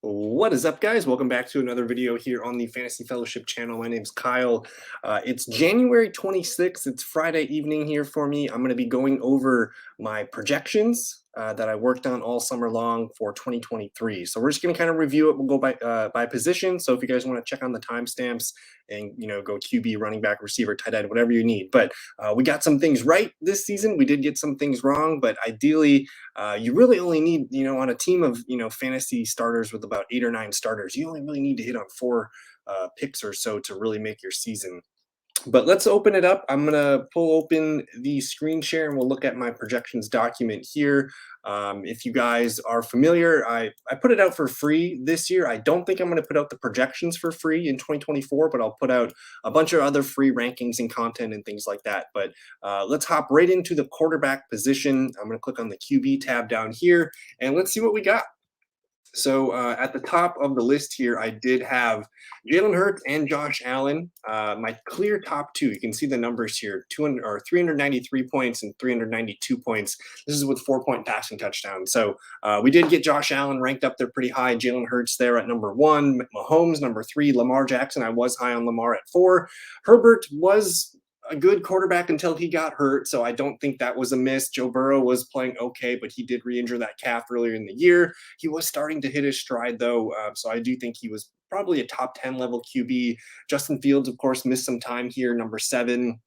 What is up, guys? Welcome back to another video here on the Fantasy Fellowship channel. My name's Kyle. It's January 26th. It's Friday evening here for me. I'm going to be going over my projections that I worked on all summer long for 2023. So we're just going to kind of review it. We'll go by position. So if you guys want to check on the timestamps and go QB, running back, receiver, tight end, whatever you need. But we got some things right this season. We did get some things wrong, but ideally, you really only need, on a team of, fantasy starters with about 8 or 9 starters, you only really need to hit on 4 picks or so to really make your season. But let's open it up. I'm going to pull open the screen share and we'll look at my projections document here. If you guys are familiar, I put it out for free this year. I don't think I'm going to put out the projections for free in 2024, but I'll put out a bunch of other free rankings and content and things like that. But let's hop right into the quarterback position. I'm going to click on the QB tab down here and let's see what we got. So at the top of the list here, I did have Jalen Hurts and Josh Allen, my clear top 2. You can see the numbers here, 393 points and 392 points. This is with 4-point passing touchdowns. So we did get Josh Allen ranked up there pretty high. Jalen Hurts there at number 1, Mahomes number 3, Lamar Jackson. I was high on Lamar at 4. Herbert was a good quarterback until he got hurt, so I don't think that was a miss. Joe Burrow was playing okay, but he did re-injure that calf earlier in the year. He was starting to hit his stride, though, so I do think he was probably a top 10 level QB. Justin Fields, of course, missed some time here, number 7.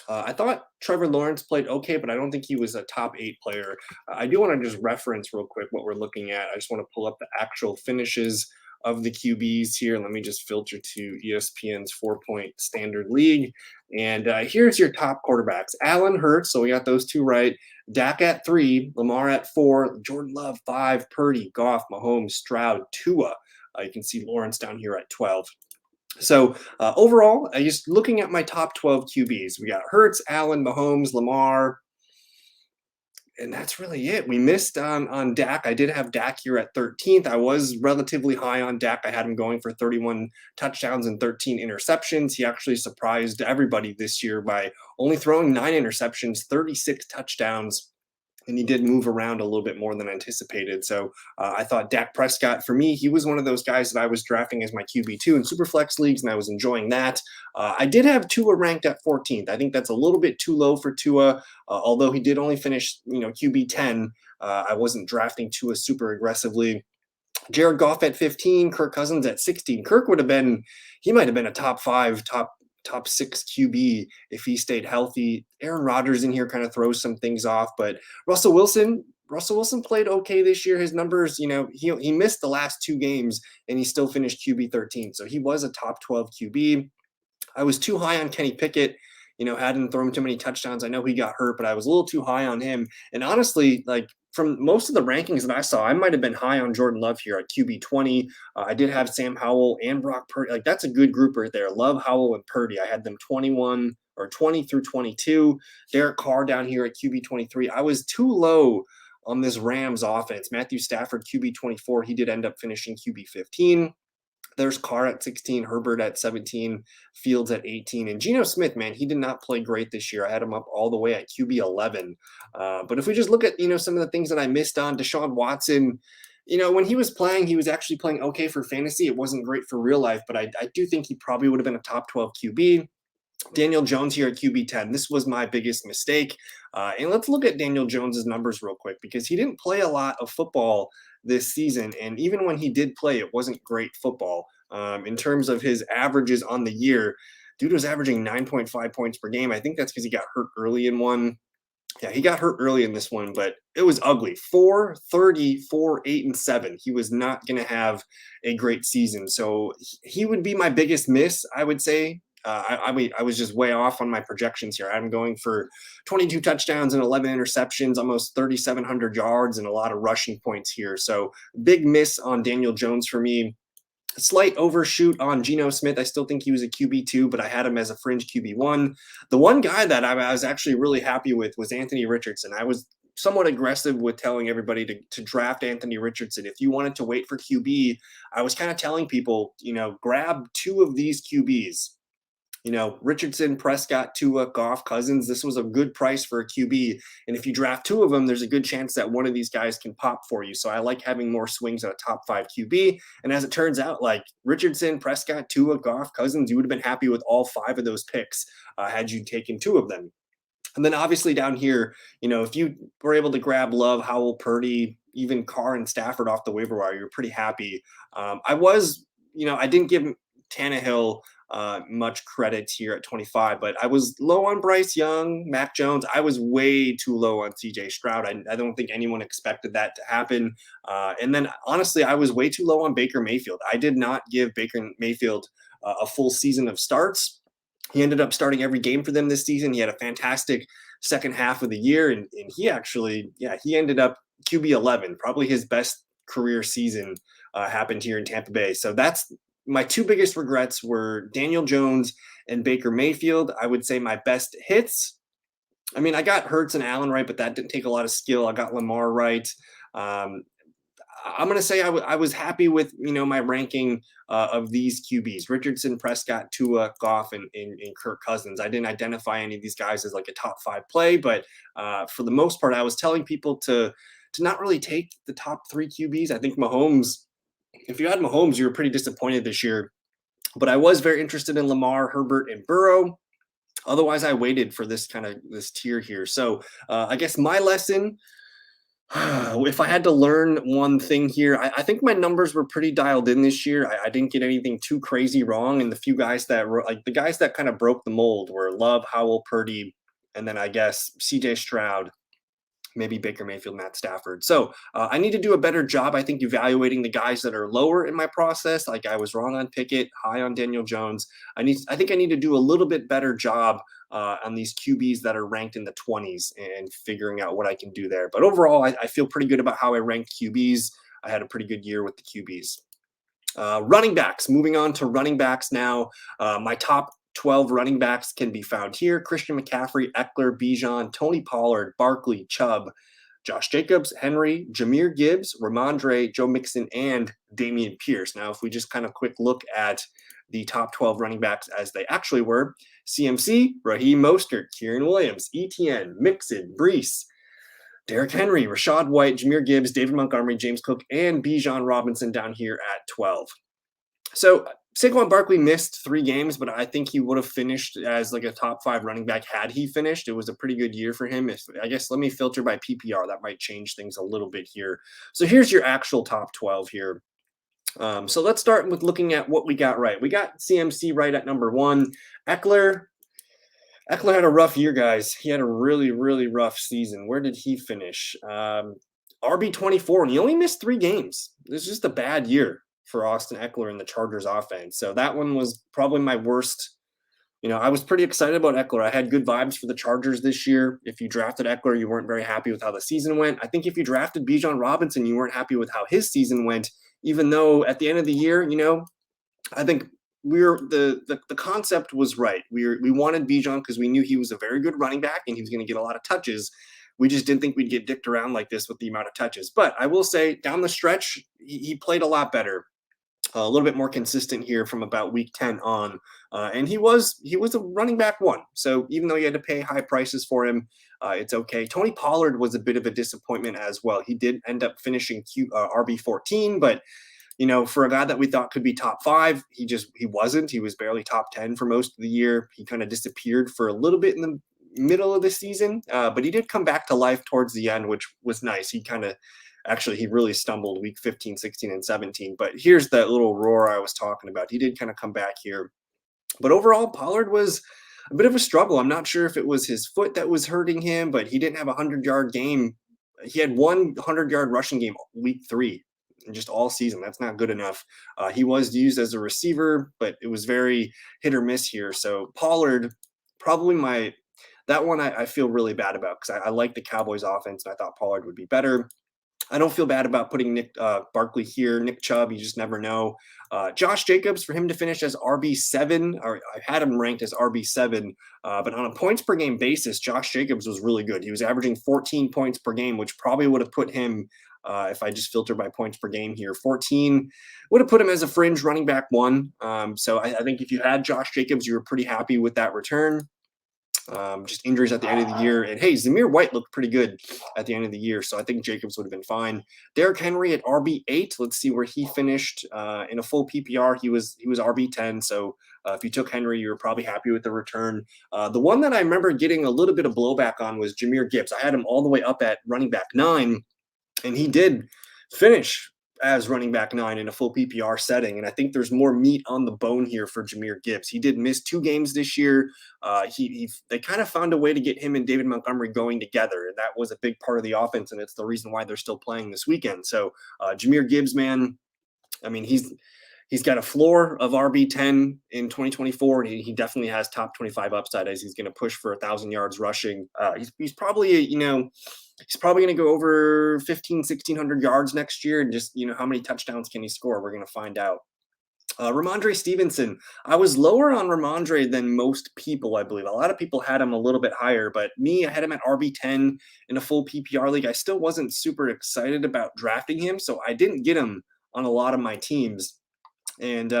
I thought Trevor Lawrence played okay, but I don't think he was a top 8 player. I do want to just reference real quick what we're looking at. I just want to pull up the actual finishes of the QBs here. Let me just filter to ESPN's 4-point standard league. And here's your top quarterbacks. Allen Hurts, so we got those 2 right. Dak at 3, Lamar at 4, Jordan Love 5, Purdy, Goff, Mahomes, Stroud, Tua. You can see Lawrence down here at 12. So overall, just looking at my top 12 QBs, we got Hurts, Allen, Mahomes, Lamar, and that's really it. We missed on Dak. I did have Dak here at 13th. I was relatively high on Dak. I had him going for 31 touchdowns and 13 interceptions. He actually surprised everybody this year by only throwing 9 interceptions, 36 touchdowns. And he did move around a little bit more than anticipated. So I thought Dak Prescott, for me, he was one of those guys that I was drafting as my QB2 in Superflex leagues, and I was enjoying that. I did have Tua ranked at 14th. I think that's a little bit too low for Tua, although he did only finish, QB10. I wasn't drafting Tua super aggressively. Jared Goff at 15, Kirk Cousins at 16. Kirk he might have been a top 6 QB if he stayed healthy. Aaron Rodgers in here kind of throws some things off, but Russell Wilson played okay this year. His numbers, he missed the last 2 games and he still finished QB 13. So he was a top 12 QB. I was too high on Kenny Pickett. Hadn't thrown too many touchdowns. I know he got hurt, but I was a little too high on him. And honestly, from most of the rankings that I saw, I might have been high on Jordan Love here at QB 20. I did have Sam Howell and Brock Purdy. That's a good group right there. Love, Howell, and Purdy. I had them 21 or 20 through 22. Derek Carr down here at QB 23. I was too low on this Rams offense. Matthew Stafford, QB 24. He did end up finishing QB 15. There's Carr at 16, Herbert at 17, Fields at 18, and Geno Smith, man, he did not play great this year. I had him up all the way at QB 11. But if we just look at, some of the things that I missed on, Deshaun Watson, when he was playing, he was actually playing okay for fantasy. It wasn't great for real life, but I do think he probably would have been a top 12 QB. Daniel Jones here at QB 10. This was my biggest mistake. And let's look at Daniel Jones's numbers real quick because he didn't play a lot of football this season. And even when he did play, it wasn't great football. In terms of his averages on the year, dude was averaging 9.5 points per game. I think that's because he got hurt early in one. Yeah, he got hurt early in this one, but it was ugly. 4-30, 4-8, and 7. He was not going to have a great season. So he would be my biggest miss, I would say. I was just way off on my projections here. I'm going for 22 touchdowns and 11 interceptions, almost 3,700 yards, and a lot of rushing points here. So big miss on Daniel Jones for me. Slight overshoot on Geno Smith. I still think he was a QB2, but I had him as a fringe QB1. The one guy that I was actually really happy with was Anthony Richardson. I was somewhat aggressive with telling everybody to draft Anthony Richardson. If you wanted to wait for QB, I was kind of telling people, grab 2 of these QBs. Richardson, Prescott, Tua, Goff, Cousins. This was a good price for a QB. And if you draft two of them, there's a good chance that one of these guys can pop for you. So I like having more swings at a top 5 QB. And as it turns out, like Richardson, Prescott, Tua, Goff, Cousins, you would have been happy with all 5 of those picks had you taken 2 of them. And then obviously down here, if you were able to grab Love, Howell, Purdy, even Carr and Stafford off the waiver wire, you're pretty happy. I didn't give Tannehill much credit here at 25, but I was low on Bryce Young, Mac Jones. I was way too low on CJ Stroud. I don't think anyone expected that to happen. And then honestly, I was way too low on Baker Mayfield. I did not give Baker Mayfield a full season of starts. He ended up starting every game for them this season. He had a fantastic second half of the year, and he actually, he ended up QB 11, probably his best career season happened here in Tampa Bay. So that's my 2 biggest regrets were Daniel Jones and Baker Mayfield. I would say my best hits. I mean, I got Hurts and Allen right, but that didn't take a lot of skill. I got Lamar right. I'm going to say I was happy with, my ranking of these QBs, Richardson, Prescott, Tua, Goff, and Kirk Cousins. I didn't identify any of these guys as like a top 5 play, but for the most part, I was telling people to not really take the top 3 QBs. I think Mahomes, if you had Mahomes, you were pretty disappointed this year, but I was very interested in Lamar, Herbert, and Burrow. Otherwise, I waited for this tier here. So I guess my lesson, if I had to learn one thing here, I think my numbers were pretty dialed in this year. I didn't get anything too crazy wrong. And the few guys the guys that kind of broke the mold were Love, Howell, Purdy, and then I guess CJ Stroud, maybe Baker Mayfield, Matt Stafford. So I need to do a better job, I think, evaluating the guys that are lower in my process. Like I was wrong on Pickett, high on Daniel Jones. I think I need to do a little bit better job on these QBs that are ranked in the 20s and figuring out what I can do there. But overall, I feel pretty good about how I ranked QBs. I had a pretty good year with the QBs. Running backs, moving on to running backs now. My top 12 running backs can be found here. Christian McCaffrey, Eckler, Bijan, Tony Pollard, Barkley, Chubb, Josh Jacobs, Henry, Jahmyr Gibbs, Ramondre, Joe Mixon, and Dameon Pierce. Now, if we just kind of quick look at the top 12 running backs as they actually were, CMC, Raheem Mostert, Kieran Williams, ETN, Mixon, Brees, Derrick Henry, Rashad White, Jahmyr Gibbs, David Montgomery, James Cook, and Bijan Robinson down here at 12. So Saquon Barkley missed 3 games, but I think he would have finished as like a top 5 running back had he finished. It was a pretty good year for him. I guess let me filter by PPR. That might change things a little bit here. So here's your actual top 12 here. So let's start with looking at what we got right. We got CMC right at number 1. Eckler had a rough year, guys. He had a really, really rough season. Where did he finish? RB24, and he only missed 3 games. This is just a bad year for Austin Eckler and the Chargers offense. So that one was probably my worst. I was pretty excited about Eckler. I had good vibes for the Chargers this year. If you drafted Eckler, you weren't very happy with how the season went. I think if you drafted Bijan Robinson, you weren't happy with how his season went, even though at the end of the year, I think the concept was right. We wanted Bijan because we knew he was a very good running back and he was going to get a lot of touches. We just didn't think we'd get dicked around like this with the amount of touches. But I will say down the stretch, he played a lot better. A little bit more consistent here from about week 10 on. And he was a running back 1. So even though you had to pay high prices for him, it's okay. Tony Pollard was a bit of a disappointment as well. He did end up finishing RB14, but for a guy that we thought could be top 5, he wasn't. He was barely top 10 for most of the year. He kind of disappeared for a little bit in the middle of the season, but he did come back to life towards the end, which was nice. He really stumbled week 15, 16, and 17. But here's that little roar I was talking about. He did kind of come back here. But overall, Pollard was a bit of a struggle. I'm not sure if it was his foot that was hurting him, but he didn't have a 100-yard game. He had 100-yard rushing game week 3 and just all season. That's not good enough. He was used as a receiver, but it was very hit or miss here. So Pollard, probably that one I feel really bad about because I like the Cowboys offense and I thought Pollard would be better. I don't feel bad about putting Barkley here. Nick Chubb, you just never know. Josh Jacobs, for him to finish as RB7, or I had him ranked as RB7, but on a points per game basis, Josh Jacobs was really good. He was averaging 14 points per game, which probably would have put him if I just filter by points per game here. 14 would have put him as a fringe running back one. So I think if you had Josh Jacobs, you were pretty happy with that return. Just injuries at the end of the year. And hey, Zamir White looked pretty good at the end of the year. So I think Jacobs would have been fine. Derrick Henry at RB8. Let's see where he finished in a full PPR. He was RB10. So if you took Henry, you were probably happy with the return. The one that I remember getting a little bit of blowback on was Jahmyr Gibbs. I had him all the way up at running back 9, and he did finish as running back 9 in a full PPR setting. And I think there's more meat on the bone here for Jahmyr Gibbs. He did miss 2 games this year. They kind of found a way to get him and David Montgomery going together. And that was a big part of the offense. And it's the reason why they're still playing this weekend. So Jahmyr Gibbs, man, I mean, he's got a floor of RB10 in 2024, and he definitely has top 25 upside as he's going to push for 1,000 yards rushing. He's probably, he's probably going to go over 1,600 yards next year. And just, how many touchdowns can he score? We're going to find out. Ramondre Stevenson. I was lower on Ramondre than most people, I believe. A lot of people had him a little bit higher, but me, I had him at RB10 in a full PPR league. I still wasn't super excited about drafting him, so I didn't get him on a lot of my teams. And,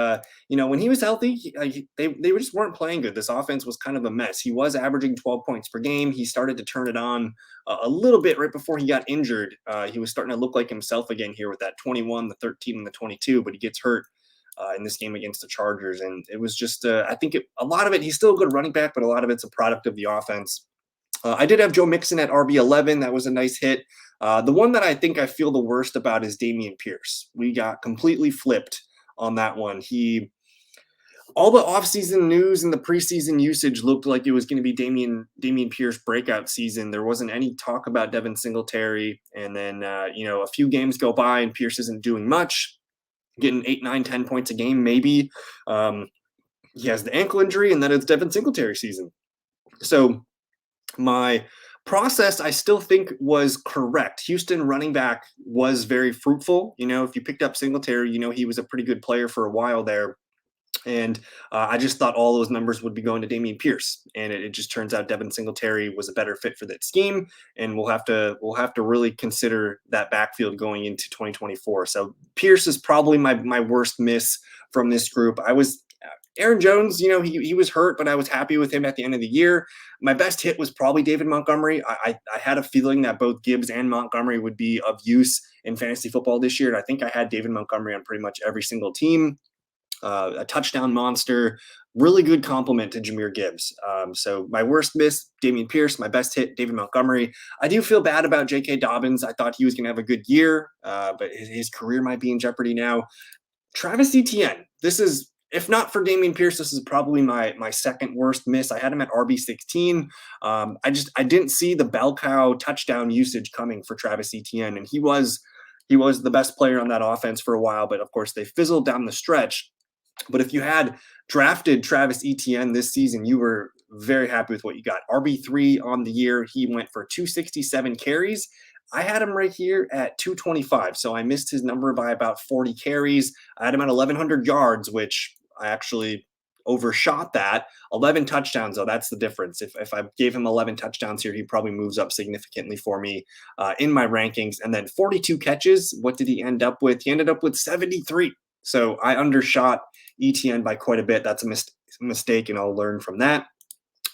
when he was healthy, they just weren't playing good. This offense was kind of a mess. He was averaging 12 points per game. He started to turn it on a little bit right before he got injured. He was starting to look like himself again here with that 21, the 13, and the 22, but he gets hurt in this game against the Chargers. And it was just, I think a lot of it, he's still a good running back, but a lot of it's a product of the offense. I did have Joe Mixon at RB11. That was a nice hit. The one that I think I feel the worst about is Dameon Pierce. We got completely flipped on that one. All the offseason news and the preseason usage looked like it was going to be Dameon Pierce breakout season. There wasn't any talk about Devin Singletary. And then, a few games go by and Pierce isn't doing much, getting 8, 9, 10 points a game, maybe. He has the ankle injury, and then it's Devin Singletary season. So my process, I still think, was correct. Houston running back was very fruitful. If you picked up Singletary, he was a pretty good player for a while there. And I just thought all those numbers would be going to Dameon Pierce, and it just turns out Devin Singletary was a better fit for that scheme. And we'll have to really consider that backfield going into 2024. So Pierce is probably my worst miss from this group. Aaron Jones, he was hurt, but I was happy with him at the end of the year. My best hit was probably David Montgomery. I had a feeling that both Gibbs and Montgomery would be of use in fantasy football this year. And I think I had David Montgomery on pretty much every single team. A touchdown monster, really good compliment to Jahmyr Gibbs. So my worst miss, Dameon Pierce. My best hit, David Montgomery. I do feel bad about J.K. Dobbins. I thought he was going to have a good year, but his career might be in jeopardy now. Travis Etienne. This is, if not for Dameon Pierce, this is probably my second worst miss. I had him at RB16. I didn't see the bell cow touchdown usage coming for Travis Etienne, and he was the best player on that offense for a while, but of course they fizzled down the stretch. But if you had drafted Travis Etienne this season, you were very happy with what you got. RB3 on the year. He went for 267 carries. I had him right here at 225. So I missed his number by about 40 carries. I had him at 1,100 yards, which I actually overshot that. 11 touchdowns, though, that's the difference. If I gave him 11 touchdowns here, he probably moves up significantly for me in my rankings. And then 42 catches. What did he end up with? He ended up with 73. So I undershot Etienne by quite a bit. That's a mistake, and I'll learn from that.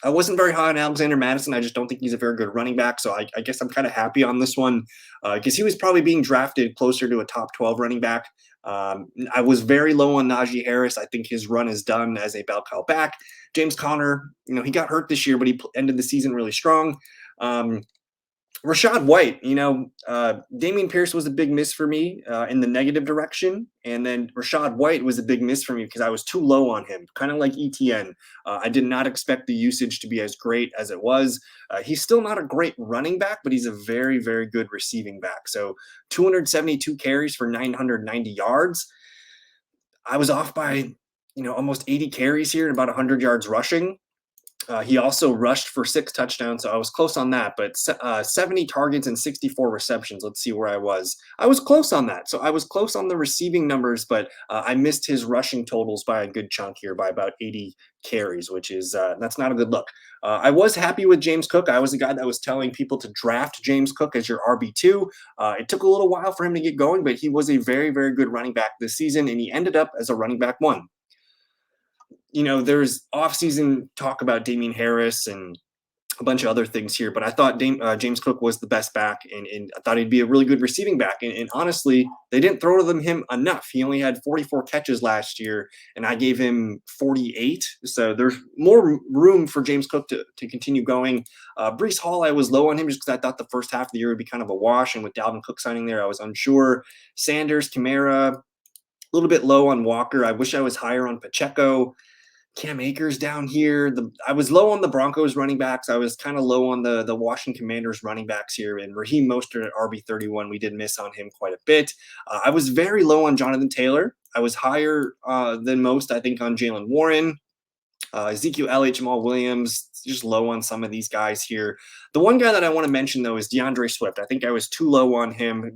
I wasn't very high on Alexander Mattison. I just don't think he's a very good running back. So I guess I'm kind of happy on this one because he was probably being drafted closer to a top 12 running back. I was very low on Najee Harris. I think his run is done as a bell cow back. James Conner, he got hurt this year, but he ended the season really strong. Rachaad White, Dameon Pierce was a big miss for me in the negative direction. And then Rachaad White was a big miss for me because I was too low on him, kind of like Etienne. I did not expect the usage to be as great as it was. He's still not a great running back, but he's a very, very good receiving back. So 272 carries for 990 yards. I was off by, almost 80 carries here and about 100 yards rushing. He also rushed for 6 touchdowns, so I was close on that. But 70 targets and 64 receptions. Let's see where I was. I was close on that. So I was close on the receiving numbers, but I missed his rushing totals by a good chunk here, by about 80 carries, which is that's not a good look. I was happy with James Cook. I was the guy that was telling people to draft James Cook as your RB2. It took a little while for him to get going, but he was a very, very good running back this season, and he ended up as a running back one. There's offseason talk about Damian Harris and a bunch of other things here, but I thought James Cook was the best back, and I thought he'd be a really good receiving back. And honestly, they didn't throw to him enough. He only had 44 catches last year, and I gave him 48. So there's more room for James Cook to continue going. Breece Hall, I was low on him just because I thought the first half of the year would be kind of a wash, and with Dalvin Cook signing there, I was unsure. Sanders, Kamara, a little bit low on Walker. I wish I was higher on Pacheco. Cam Akers down here. I was low on the Broncos running backs. I was kind of low on the Washington Commanders running backs here. And Raheem Mostert at RB31, we did miss on him quite a bit. I was very low on Jonathan Taylor. I was higher than most, I think, on Jalen Warren. Ezekiel Elliott, Jamal Williams, just low on some of these guys here. The one guy that I want to mention, though, is DeAndre Swift. I think I was too low on him.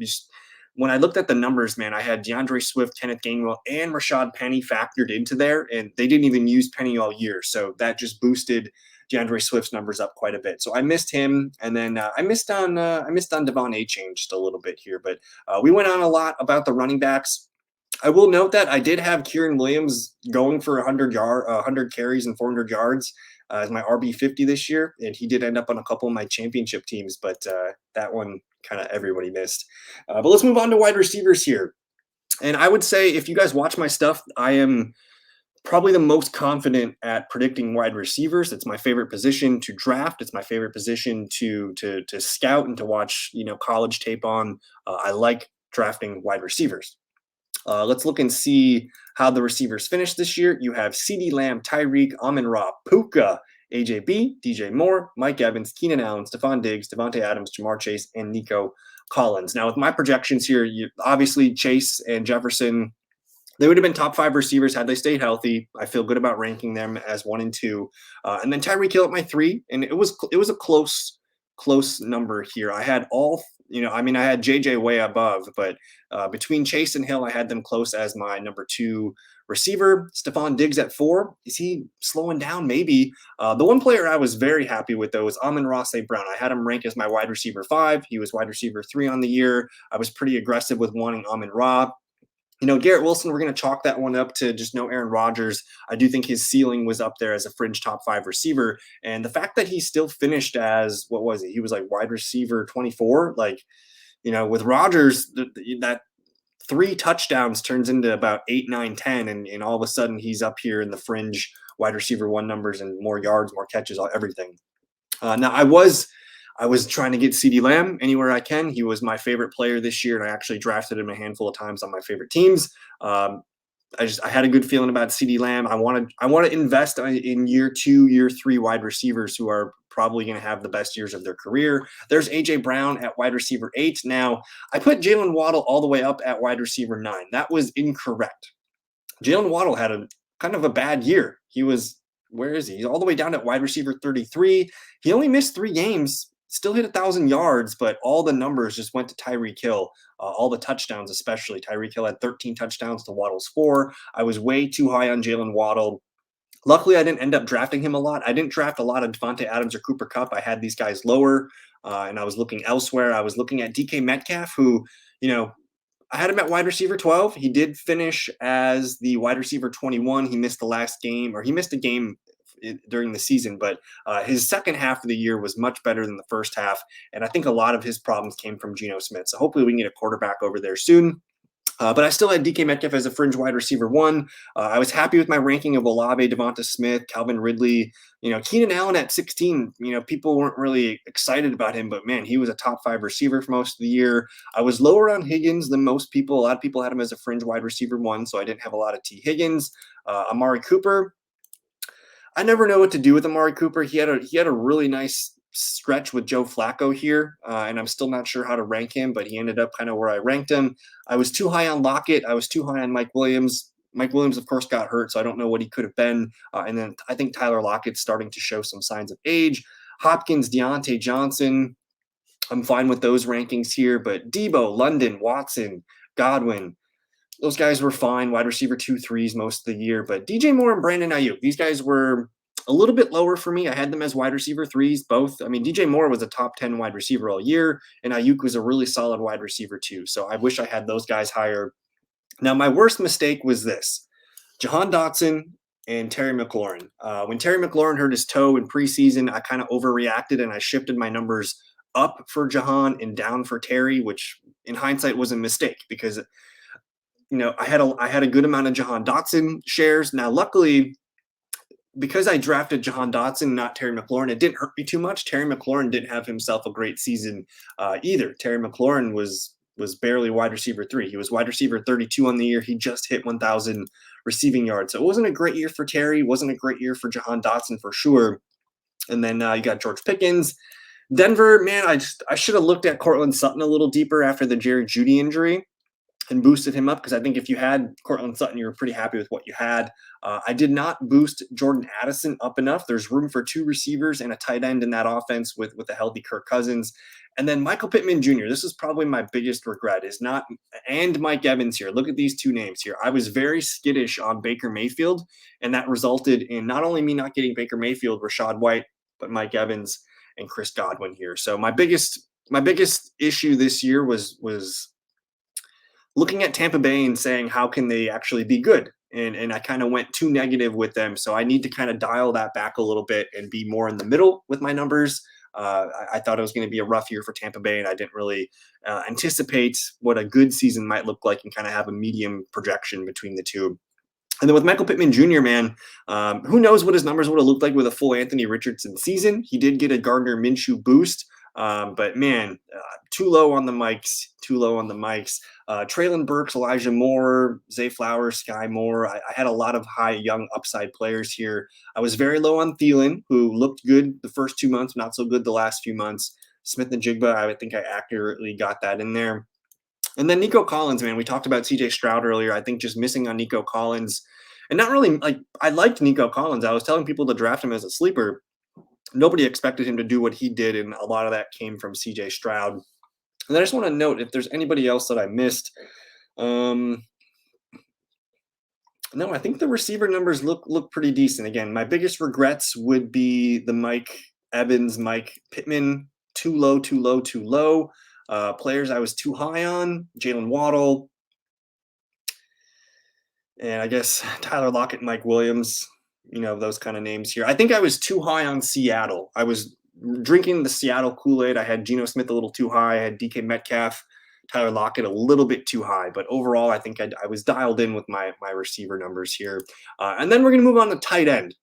When I looked at the numbers, man, I had DeAndre Swift, Kenneth Gainwell, and Rashad Penny factored into there, and they didn't even use Penny all year. So that just boosted DeAndre Swift's numbers up quite a bit. So I missed him, and then I missed on Devon Achane just a little bit here. But we went on a lot about the running backs. I will note that I did have Kieran Williams going for 100 carries and 400 yards as my RB50 this year, and he did end up on a couple of my championship teams, but that one kind of everybody missed. But let's move on to wide receivers here. And I would say if you guys watch my stuff, I am probably the most confident at predicting wide receivers. It's my favorite position to draft. It's my favorite position to scout and to watch, college tape on. I like drafting wide receivers. Let's look and see how the receivers finished this year. You have CeeDee Lamb, Tyreek, Amon-Ra, Puka, AJB, DJ Moore, Mike Evans, Keenan Allen, Stephon Diggs, Devontae Adams, Jamar Chase, and Nico Collins. Now, with my projections here, obviously Chase and Jefferson, they would have been top 5 receivers had they stayed healthy. I feel good about ranking them as 1 and 2. And then Tyreek Hill at my 3, and it was a close number here. I had I had JJ way above, but between Chase and Hill, I had them close as my number 2 receiver. Stephon Diggs at 4. Is he slowing down? Maybe. The one player I was very happy with, though, was Amon-Ra St. Brown. I had him ranked as my wide receiver 5. He was wide receiver 3 on the year. I was pretty aggressive with wanting Amon-Ra. Garrett Wilson, we're going to chalk that one up to just no Aaron Rodgers. I do think his ceiling was up there as a fringe top 5 receiver. And the fact that he still finished as, what was it? He was like wide receiver 24. With Rodgers, that 3 touchdowns turns into about 8, 9, 10. And all of a sudden he's up here in the fringe wide receiver 1 numbers and more yards, more catches, everything. Now I was trying to get CeeDee Lamb anywhere I can. He was my favorite player this year, and I actually drafted him a handful of times on my favorite teams. I had a good feeling about CeeDee Lamb. I want to invest in year 2, year 3 wide receivers who are probably going to have the best years of their career. There's AJ Brown at wide receiver 8. Now, I put Jalen Waddle all the way up at wide receiver 9. That was incorrect. Jalen Waddle had a kind of a bad year. Where is he? He's all the way down at wide receiver 33. He only missed 3 games. Still hit 1,000 yards, but all the numbers just went to Tyreek Hill. All the touchdowns, especially. Tyreek Hill had 13 touchdowns to Waddle's 4. I was way too high on Jalen Waddle. Luckily, I didn't end up drafting him a lot. I didn't draft a lot of Devontae Adams or Cooper Kupp. I had these guys lower, and I was looking elsewhere. I was looking at DK Metcalf, who, I had him at wide receiver 12. He did finish as the wide receiver 21. He missed the last game, or he missed a game during the season, but his second half of the year was much better than the first half, and I think a lot of his problems came from Geno Smith. So hopefully we can get a quarterback over there soon. But I still had DK Metcalf as a fringe wide receiver 1. I was happy with my ranking of Olave, Devonta Smith, Calvin Ridley. Keenan Allen at 16. People weren't really excited about him, but man, he was a top 5 receiver for most of the year. I was lower on Higgins than most people. A lot of people had him as a fringe wide receiver 1, so I didn't have a lot of T. Higgins. Amari Cooper. I never know what to do with Amari Cooper. He had a really nice stretch with Joe Flacco here, and I'm still not sure how to rank him, but he ended up kind of where I ranked him. I was too high on Lockett. I was too high on Mike Williams. Mike Williams, of course, got hurt, so I don't know what he could have been. And then I think Tyler Lockett's starting to show some signs of age. Hopkins, Deontay Johnson, I'm fine with those rankings here, but Debo, London, Watson, Godwin, those guys were fine. Wide receiver 2-3s most of the year, but DJ Moore and Brandon Ayuk, these guys were a little bit lower for me. I had them as wide receiver 3s, both. I mean, DJ Moore was a top 10 wide receiver all year, and Ayuk was a really solid wide receiver too. So I wish I had those guys higher. Now, my worst mistake was this: Jahan Dotson and Terry McLaurin. When Terry McLaurin hurt his toe in preseason, I kind of overreacted and I shifted my numbers up for Jahan and down for Terry, which in hindsight was a mistake because I had a good amount of Jahan Dotson shares. Now, luckily, because I drafted Jahan Dotson, not Terry McLaurin, it didn't hurt me too much. Terry McLaurin didn't have himself a great season either. Terry McLaurin was barely wide receiver 3. He was wide receiver 32 on the year. He just hit 1,000 receiving yards. So it wasn't a great year for Terry. It wasn't a great year for Jahan Dotson for sure. And then you got George Pickens. Denver, man, I should have looked at Cortland Sutton a little deeper after the Jerry Jeudy injury and boosted him up, because I think if you had Cortland Sutton, you were pretty happy with what you had. I did not boost Jordan Addison up enough. There's room for 2 receivers and a tight end in that offense with a healthy Kirk Cousins. And then Michael Pittman Jr., this is probably my biggest regret, is not, and Mike Evans here. Look at these 2 names here. I was very skittish on Baker Mayfield, and that resulted in not only me not getting Baker Mayfield, Rachaad White, but Mike Evans and Chris Godwin here. So my biggest issue this year was looking at Tampa Bay and saying, how can they actually be good? And I kind of went too negative with them. So I need to kind of dial that back a little bit and be more in the middle with my numbers. I thought it was going to be a rough year for Tampa Bay, and I didn't really anticipate what a good season might look like and kind of have a medium projection between the two. And then with Michael Pittman Jr., man, who knows what his numbers would have looked like with a full Anthony Richardson season. He did get a Gardner Minshew boost, but man, too low on the mics. Traylon Burks, Elijah Moore, Zay Flowers, Sky Moore. I had a lot of high young upside players here. I was very low on Thielen, who looked good the first 2 months, not so good the last few months. Smith and Jigba, I think I accurately got that in there. And then Nico Collins, man, we talked about CJ Stroud earlier. I think just missing on Nico Collins, and not really like, I liked Nico Collins. I was telling people to draft him as a sleeper. Nobody expected him to do what he did, and a lot of that came from CJ Stroud. And I just want to note, if there's anybody else that I missed, no, I think the receiver numbers look pretty decent. Again, my biggest regrets would be the Mike Evans, Mike Pittman, too low. Players I was too high on, Jalen Waddle, and I guess Tyler Lockett, Mike Williams, those kind of names here. I think I was too high on Seattle. I was drinking the Seattle Kool-Aid. I had Geno Smith a little too high. I had DK Metcalf, Tyler Lockett a little bit too high. But overall, I think I was dialed in with my receiver numbers here. And then we're going to move on to tight end.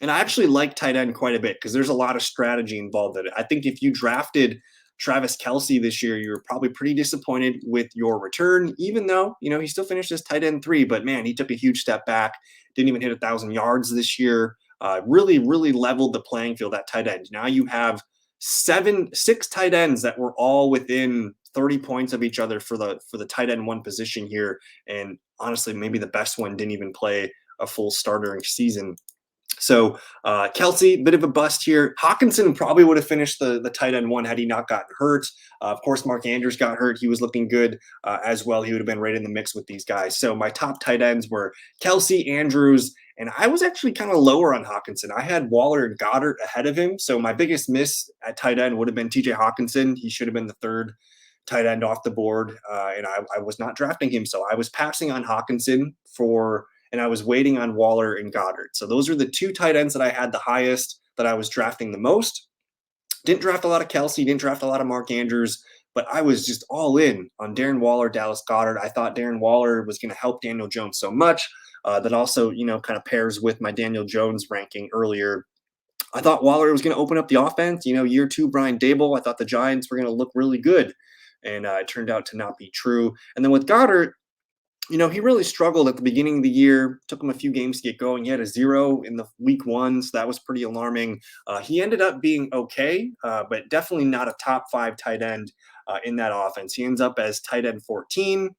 And I actually like tight end quite a bit because there's a lot of strategy involved in it. I think if you drafted Travis Kelce this year, you're probably pretty disappointed with your return, even though, he still finished as tight end 3. But man, he took a huge step back, didn't even hit 1,000 yards this year. Really leveled the playing field at tight end. Now you have 6 tight ends that were all within 30 points of each other for the tight end 1 position here. And honestly, maybe the best one didn't even play a full starter season. So Kelce, bit of a bust here. Hockenson probably would have finished the tight end 1 had he not gotten hurt. Of course, Mark Andrews got hurt. He was looking good as well. He would have been right in the mix with these guys. So my top tight ends were Kelce, Andrews, and I was actually kind of lower on Hockenson. I had Waller and Goddard ahead of him. So my biggest miss at tight end would have been TJ Hockenson. He should have been the 3rd tight end off the board, and I was not drafting him. So I was passing on Hockenson and I was waiting on Waller and Goddard. So those are the 2 tight ends that I had the highest, that I was drafting the most. Didn't draft a lot of Kelce, didn't draft a lot of Mark Andrews, but I was just all in on Darren Waller, Dallas Goedert. I thought Darren Waller was going to help Daniel Jones so much. That also, kind of pairs with my Daniel Jones ranking earlier. I thought Waller was going to open up the offense. Year 2, Brian Daboll. I thought the Giants were going to look really good, and it turned out to not be true. And then with Goddard, he really struggled at the beginning of the year. Took him a few games to get going. He had a 0 in the week 1, so that was pretty alarming. He ended up being okay, but definitely not a top 5 tight end in that offense. He ends up as tight end 14.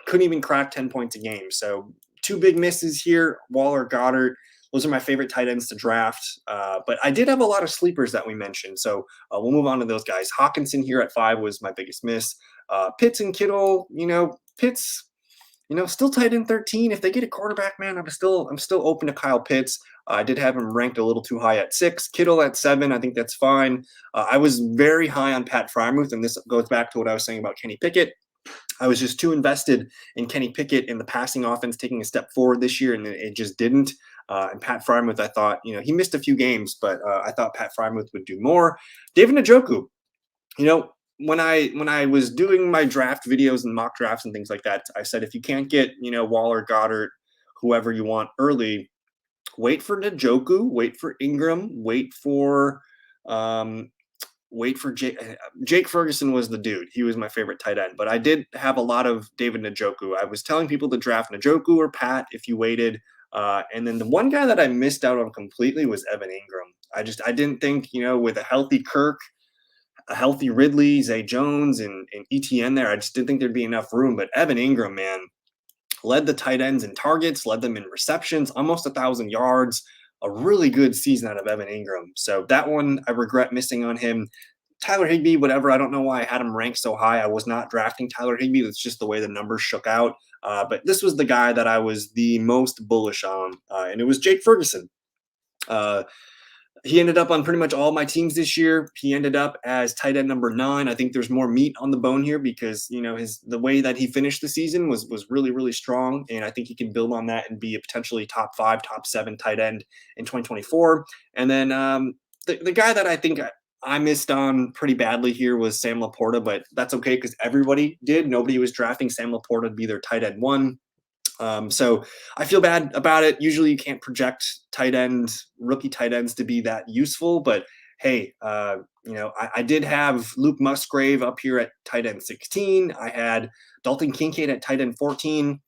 couldn't even crack 10 points a game. So two big misses here, Waller, Goddard. Those are my favorite tight ends to draft. But I did have a lot of sleepers that we mentioned. So we'll move on to those guys. Hawkinson here at 5 was my biggest miss. Pitts and Kittle, Pitts, still tight end 13. If they get a quarterback, man, I'm still open to Kyle Pitts. I did have him ranked a little too high at 6. Kittle at 7. I think that's fine. I was very high on Pat Freiermuth, and this goes back to what I was saying about Kenny Pickett. I was just too invested in Kenny Pickett in the passing offense taking a step forward this year, and it just didn't. And Pat Freiermuth, I thought, he missed a few games, but I thought Pat Freiermuth would do more. David Njoku, when I was doing my draft videos and mock drafts and things like that, I said, if you can't get, Waller, Goddard, whoever you want early, wait for Njoku, wait for Ingram, wait for Jake Ferguson was the dude. He was my favorite tight end, but I did have a lot of David Njoku. I was telling people to draft Njoku or Pat if you waited. And then the one guy that I missed out on completely was Evan Ingram. I didn't think, with a healthy Kirk, a healthy Ridley, Zay Jones, and ETN there, I just didn't think there'd be enough room. But Evan Ingram, man, led the tight ends in targets, led them in receptions, almost 1,000 yards. A really good season out of Evan Ingram. So that one, I regret missing on him. Tyler Higbee, whatever. I don't know why I had him ranked so high. I was not drafting Tyler Higbee. That's just the way the numbers shook out. But this was the guy that I was the most bullish on, and it was Jake Ferguson. He ended up on pretty much all my teams this year. He ended up as tight end number 9. I think there's more meat on the bone here because the way that he finished the season was really, really strong, and I think he can build on that and be a potentially top 5, top 7 tight end in 2024. And then the guy that I think I missed on pretty badly here was Sam Laporta, but that's okay because everybody did. Nobody was drafting Sam Laporta to be their tight end 1. So I feel bad about it. Usually you can't project rookie tight ends to be that useful, but hey, I did have Luke Musgrave up here at tight end 16. I had Dalton Kincaid at tight end 14.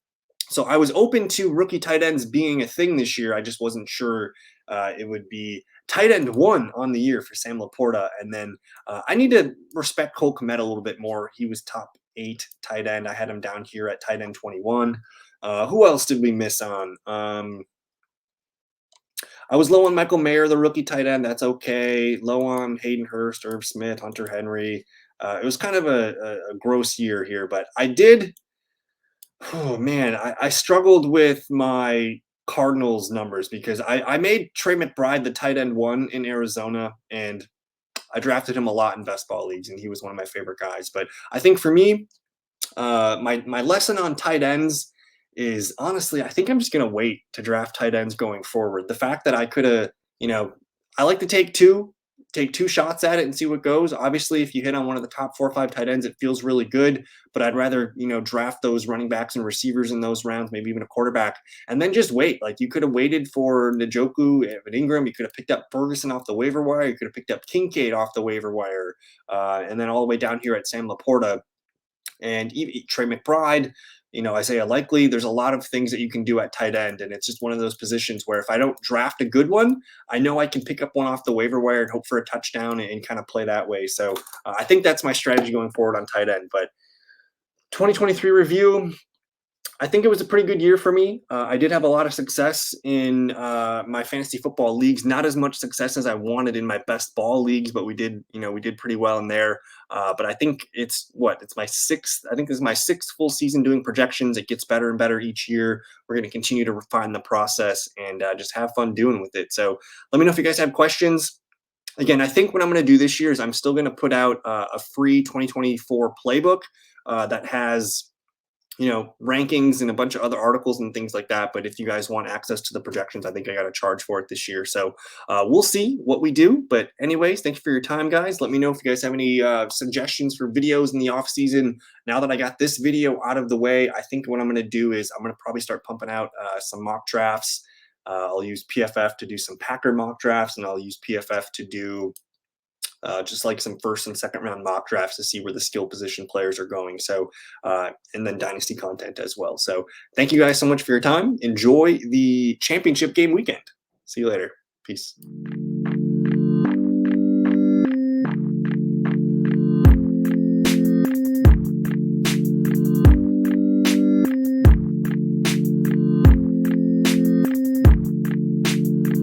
So I was open to rookie tight ends being a thing this year. I just wasn't sure it would be tight end 1 on the year for Sam Laporta. And then I need to respect Cole Kmet a little bit more. He was top 8 tight end. I had him down here at tight end 21. Who else did we miss on? I was low on Michael Mayer, the rookie tight end. That's okay. Low on Hayden Hurst, Irv Smith, Hunter Henry. It was kind of a gross year here, but I did. Oh man, I struggled with my Cardinals numbers because I made Trey McBride the tight end 1 in Arizona, and I drafted him a lot in best ball leagues, and he was one of my favorite guys. But I think for me, my lesson on tight ends is honestly, I think I'm just going to wait to draft tight ends going forward. The fact that I could have, I like to take two shots at it and see what goes. Obviously, if you hit on one of the top 4 or 5 tight ends, it feels really good, but I'd rather, draft those running backs and receivers in those rounds, maybe even a quarterback, and then just wait. Like you could have waited for Njoku, Evan Ingram. You could have picked up Ferguson off the waiver wire. You could have picked up Kincaid off the waiver wire. And then all the way down here at Sam Laporta and Trey McBride, Isaiah Likely. There's a lot of things that you can do at tight end, and it's just one of those positions where if I don't draft a good one, I know I can pick up one off the waiver wire and hope for a touchdown and kind of play that way. So I think that's my strategy going forward on tight end. But 2023 review, I think it was a pretty good year for me. I did have a lot of success in my fantasy football leagues. Not as much success as I wanted in my best ball leagues, but we did pretty well in there. But I think it's my 6th. I think this is my 6th full season doing projections. It gets better and better each year. We're going to continue to refine the process and just have fun doing with it. So let me know if you guys have questions. Again, I think what I'm going to do this year is I'm still going to put out a free 2024 playbook that has rankings and a bunch of other articles and things like that. But if you guys want access to the projections, I think I got to charge for it this year. So we'll see what we do. But anyways, thank you for your time, guys. Let me know if you guys have any suggestions for videos in the off season. Now that I got this video out of the way, I think what I'm going to do is I'm going to probably start pumping out some mock drafts. I'll use PFF to do some Packer mock drafts, and I'll use PFF to do just like some 1st and 2nd round mock drafts to see where the skill position players are going. So, and then dynasty content as well. So thank you guys so much for your time. Enjoy the championship game weekend. See you later. Peace.